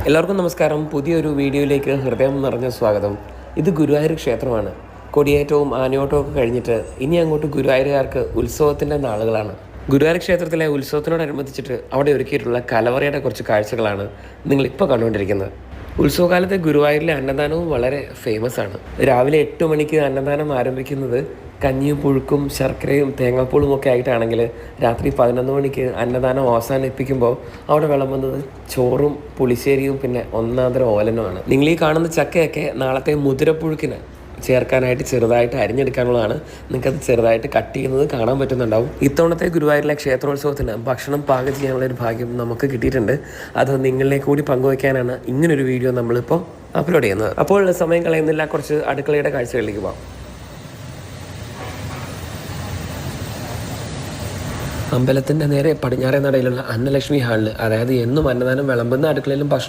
എല്ലാവർക്കും നമസ്കാരം. പുതിയൊരു വീഡിയോയിലേക്ക് ഹൃദയം നിറഞ്ഞ സ്വാഗതം. ഇത് ഗുരുവായൂർ ക്ഷേത്രമാണ്. കൊടിയേറ്റവും ആനയോട്ടവും ഒക്കെ കഴിഞ്ഞിട്ട് ഇനി അങ്ങോട്ട് ഗുരുവായൂരുകാർക്ക് ഉത്സവത്തിൻ്റെ നാളുകളാണ്. ഗുരുവായൂർ ക്ഷേത്രത്തിലെ ഉത്സവത്തിനോടനുബന്ധിച്ചിട്ട് അവിടെ ഒരുക്കിയിട്ടുള്ള കലവറയുടെ കുറച്ച് കാഴ്ചകളാണ് നിങ്ങളിപ്പോൾ കണ്ടുകൊണ്ടിരിക്കുന്നത്. ഉത്സവകാലത്തെ ഗുരുവായൂരിലെ അന്നദാനവും വളരെ ഫേമസ് ആണ്. രാവിലെ 8 മണിക്ക് അന്നദാനം ആരംഭിക്കുന്നത് കഞ്ഞിയും പുഴുക്കും ശർക്കരയും തേങ്ങാപ്പൂളും ഒക്കെ ആയിട്ടാണെങ്കിൽ രാത്രി 11 മണിക്ക് അന്നദാനം അവസാനിപ്പിക്കുമ്പോൾ അവിടെ വിളമ്പുന്നത് ചോറും പുളിശ്ശേരിയും പിന്നെ ഒന്നാന്തരം ഓലനുമാണ്. നിങ്ങൾ ഈ കാണുന്ന ചക്കയൊക്കെ നാളത്തെ മുതിരപ്പുഴുക്കിന് ചേർക്കാനായിട്ട് ചെറുതായിട്ട് അരിഞ്ഞെടുക്കാനുള്ളതാണ്. നിങ്ങൾക്കത് ചെറുതായിട്ട് കട്ട് ചെയ്യുന്നത് കാണാൻ പറ്റുന്നുണ്ടാവും. ഇത്തവണത്തെ ഗുരുവായൂരിലെ ക്ഷേത്രോത്സവത്തിന് ഭക്ഷണം പാകം ചെയ്യാനുള്ളൊരു ഭാഗ്യം നമുക്ക് കിട്ടിയിട്ടുണ്ട്. അത് നിങ്ങളിലേക്ക് കൂടി പങ്കുവയ്ക്കാനാണ് ഇങ്ങനൊരു വീഡിയോ നമ്മളിപ്പോൾ അപ്ലോഡ് ചെയ്യുന്നത്. അപ്പോൾ സമയം കളയുന്നില്ല, കുറച്ച് അടുക്കളയുടെ കാഴ്ചകളിലേക്ക് പോകാം. അമ്പലത്തിൻ്റെ നേരെ പടിഞ്ഞാറേ നടയിലുള്ള അന്നലക്ഷ്മി ഹാളിൽ, അതായത് എന്നും അന്നദാനം വിളമ്പുന്ന അടുക്കളയിലും